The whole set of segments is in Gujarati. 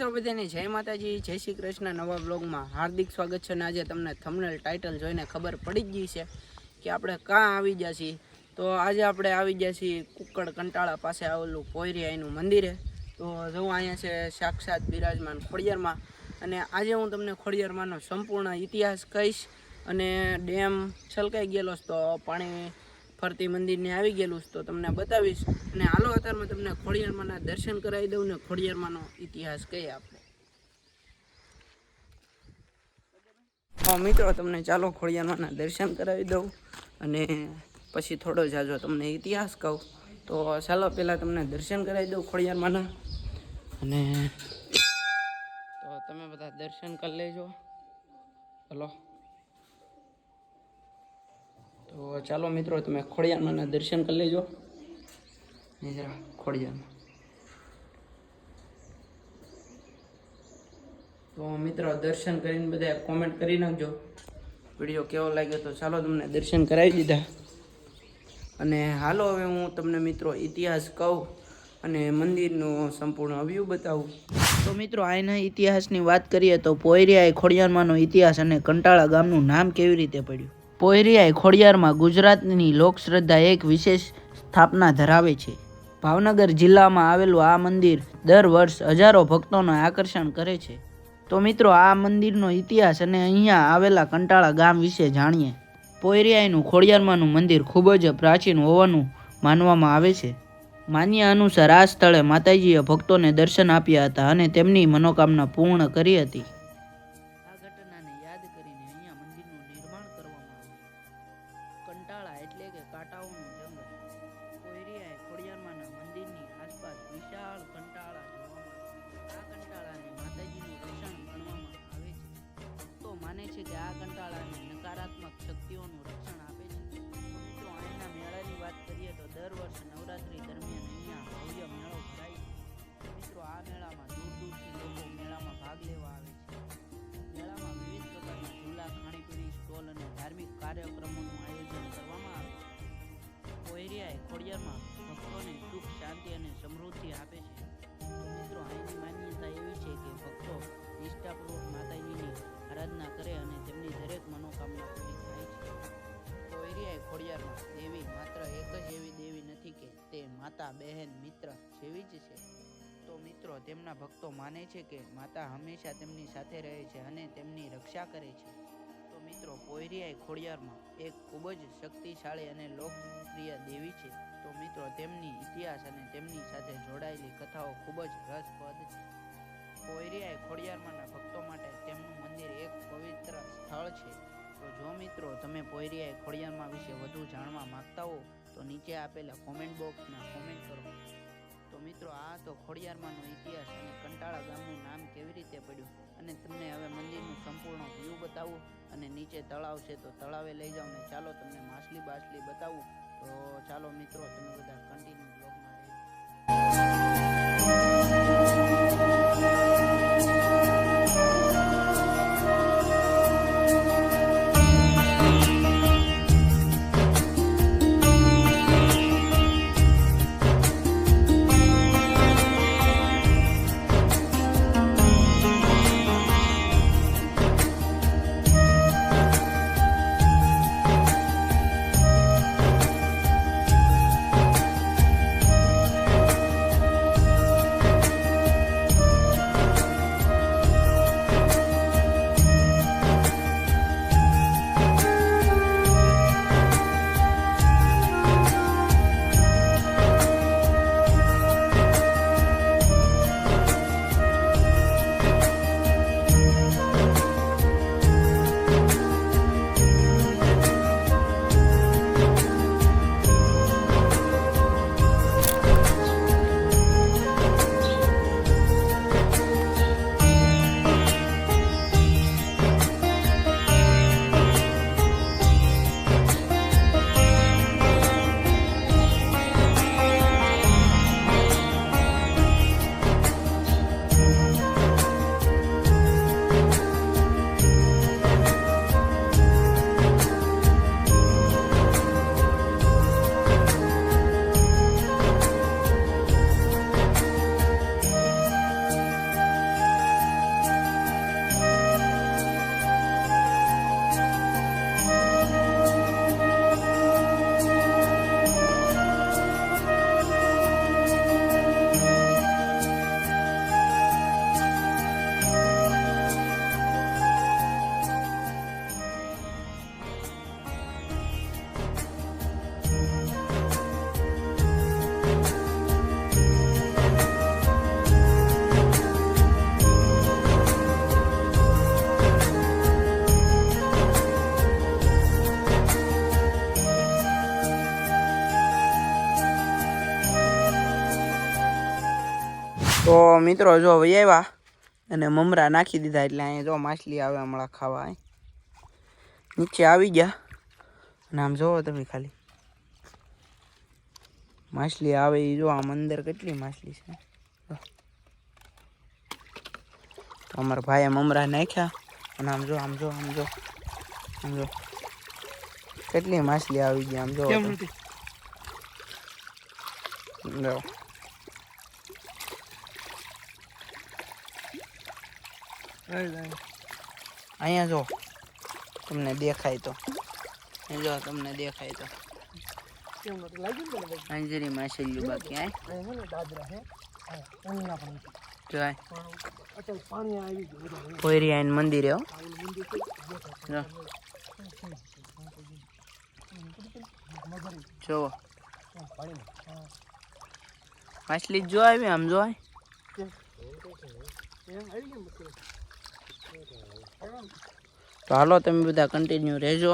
મિત્રો બધાને જય માતાજી, જય શ્રી કૃષ્ણ। નવા બ્લોગમાં હાર્દિક સ્વાગત છે। અને આજે તમને થંબનેલ ટાઇટલ જોઈને ખબર પડી જ ગઈ છે કે આપણે કાં આવી ગયા છીએ। તો આજે આપણે આવી ગયા છીએ કુકડ કંટાળા પાસે આવેલું પોયરિયાનું મંદિરે। તો જો અહીંયા છે સાક્ષાત બિરાજમાન ખોડિયારમાં। અને આજે હું તમને ખોડિયારમાંનો સંપૂર્ણ ઇતિહાસ કહીશ। અને ડેમ છલકાઈ ગયેલો તો પાણી ફરતી મંદિરને આવી ગયેલું તો તમને બતાવીશ। અને હાલો અત્યારમાં તમને ખોડિયારમાંના દર્શન કરાવી દઉં ને ખોડિયારમાંનો ઇતિહાસ કહીએ આપણે। તો મિત્રો તમને ચાલો ખોડિયારમાંના દર્શન કરાવી દઉં અને પછી થોડો જાજો તમને ઇતિહાસ કહું। તો ચાલો પહેલાં તમને દર્શન કરાવી દઉં ખોડિયારમાંના। અને તો તમે બધા દર્શન કરી લેજો। હલો, તો ચાલો મિત્રો તમે ખોડિયારમાંના દર્શન કરી લેજો। જરા ખોડિયારમાં તો મિત્રો દર્શન કરીને બધા કોમેન્ટ કરી નાખજો વિડીયો કેવો લાગ્યો। તો ચાલો તમને દર્શન કરાવી દીધા અને હાલો હવે હું તમને મિત્રો ઇતિહાસ કહું અને મંદિરનો સંપૂર્ણ વ્યૂ બતાવું। તો મિત્રો આના ઇતિહાસની વાત કરીએ તો પોયરિયા એ ખોડિયારમાંનો ઇતિહાસ અને કંટાળા ગામનું નામ કેવી રીતે પડ્યું। પોયરિયા એ ખોડિયારમાં ગુજરાતની લોકશ્રદ્ધા એક વિશેષ સ્થાપના ધરાવે છે। ભાવનગર જિલ્લામાં આવેલું આ મંદિર દર વર્ષ હજારો ભક્તોને આકર્ષણ કરે છે। તો મિત્રો આ મંદિરનો ઇતિહાસ અને અહીંયા આવેલા કંટાળા ગામ વિશે જાણીએ। પોયરિયાનું ખોડિયારમાંનું મંદિર ખૂબ જ પ્રાચીન હોવાનું માનવામાં આવે છે। માન્ય અનુસાર આ સ્થળે માતાજીએ ભક્તોને દર્શન આપ્યા હતા અને તેમની મનોકામના પૂર્ણ કરી હતી। આ ઘટનાને યાદ કરીને અહીંયા મંદિરનું નિર્માણ કરવામાં આવ્યું। કંટાળા એટલે કે કાંટાઓનું જંગલ। પોયરિયાએ ખોડિયારમાંના મંદિરની આસપાસ વિશાળ કંટાળા જોવા મળે। આ કંટાળાને માતાજીનું રક્ષણ ગણવામાં આવે છે। ભક્તો માને છે કે આ કંટાળાને નકારાત્મક શક્તિઓનું રક્ષણ આપે છે। મિત્રો અહીંના મેળાની વાત કરીએ તો દર વર્ષે નવરાત્રી દરમિયાન અહીંયા ભવ્ય મેળો ભરાય છે। મિત્રો આ મેળામાં દૂર દૂરથી લોકો મેળામાં ભાગ લેવા આવે છે। મેળામાં વિવિધ પ્રકારના ઝૂલા, ખાણીપીણી સ્ટોલ અને ધાર્મિક કાર્યક્રમોનું આયોજન કરવામાં આવે છે। પોયરિયાએ ખોડિયારમાં ભક્તોને સુખ, શાંતિ અને સમૃદ્ધિ આપે છે। મિત્રો અહીંની માન્યતા એવી છે કે ભક્તો નિષ્ઠાપૂર્વક માતાજીની આરાધના કરે અને તેમની દરેક મનોકામના પૂરી થાય છે। પોયરિયાએ ખોડિયારમાં દેવી માત્ર એક જ એવી દેવી નથી કે તે માતા, બહેન, મિત્ર જેવી જ છે। તો મિત્રો તેમના ભક્તો માને છે કે માતા હંમેશા તેમની સાથે રહે છે અને તેમની રક્ષા કરે છે। તો મિત્રો પોયરિયાએ ખોડિયારમાં એક ખૂબ જ શક્તિશાળી અને લોકપ્રિય દેવી છે। તો મિત્રો તેમની ઇતિહાસ અને તેમની સાથે જોડાયેલી કથાઓ ખૂબ જ રસપ્રદ છે। પોયરિયાએ ખોડિયારમાંના ભક્તો માટે તેમનું મંદિર એક પવિત્ર સ્થળ છે। તો જો મિત્રો તમે પોયરિયાએ ખોડિયારમાં વિશે વધુ જાણવા માંગતા હો તો નીચે આપેલા કોમેન્ટ બોક્સમાં કોમેન્ટ કરો। તો મિત્રો આ તો ખોડિયારમાંનો ઇતિહાસ અને કંટાળા ગામનું નામ કેવી રીતે પડ્યું અને તમને હવે મંદિરનું સંપૂર્ણ વ્યૂ બતાવું અને નીચે તળાવ છે તો તળાવે લઈ જાઉં ને ચાલો તમને માછલી બાછલી બતાવું। તો ચાલો મિત્રો તમે બધા કન્ટિન્યુ બ્લોગમાં રહેજો। તો મિત્રો જો વૈયા અને મમરા નાખી દીધા એટલે અહીંયા જો માછલી આવે હમણાં ખાવા નીચે આવી ગયા અને આમ જોવો તમે ખાલી માછલી આવે એ જો આમ અંદર કેટલી માછલી છે તો અમારા ભાઈએ મમરા નાખ્યા અને આમ જો કેટલી માછલી આવી ગઈ આમ જો અહીંયા જો તમને દેખાય તો અંજરી માછલી બાકી કોયરી આઈને મંદિરે જો માછલી જો આવી આમ જો તો હાલો તમે બધા કન્ટિન્યુ રહેજો.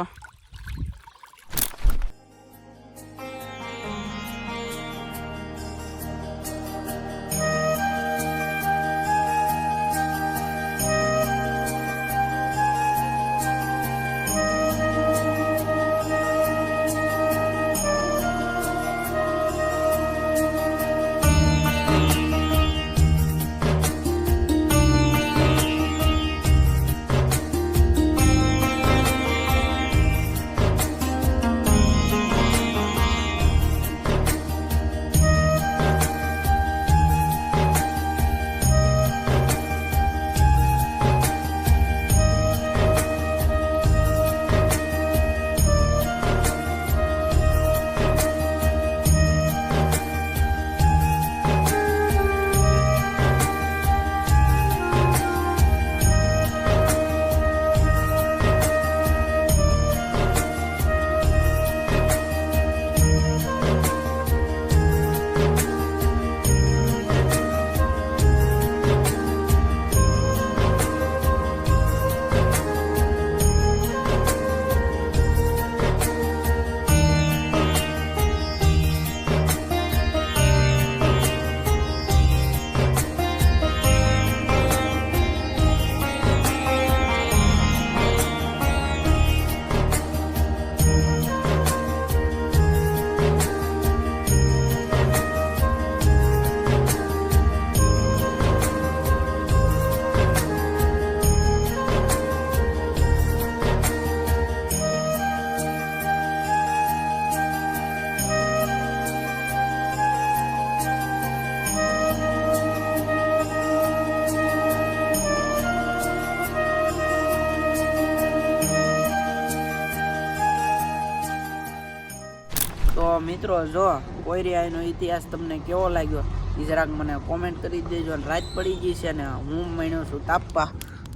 તો મિત્રો જો કોયરિયાનો ઇતિહાસ તમને કેવો લાગ્યો એ જરાક મને કોમેન્ટ કરી દેજો. અને રાત પડી ગઈ છે ને હું માંડ્યો છું તાપવા,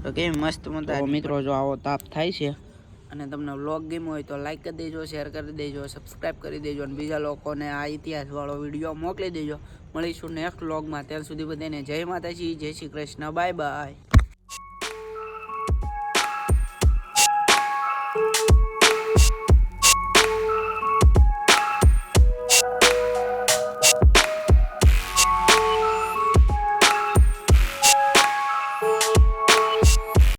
તો કેવી મસ્ત મજા. મિત્રો જો આવો તાપ થાય છે અને તમને વ્લોગ ગમ્યો હોય તો લાઈક કરી દેજો, શેર કરી દેજો, સબસ્ક્રાઈબ કરી દેજો અને બીજા લોકોને આ ઇતિહાસવાળો વિડીયો મોકલી દેજો. મળીશું નેક્સ્ટ વ્લોગમાં. ત્યાં સુધી બધાને જય માતાજી, જય શ્રી કૃષ્ણ, બાય બાય.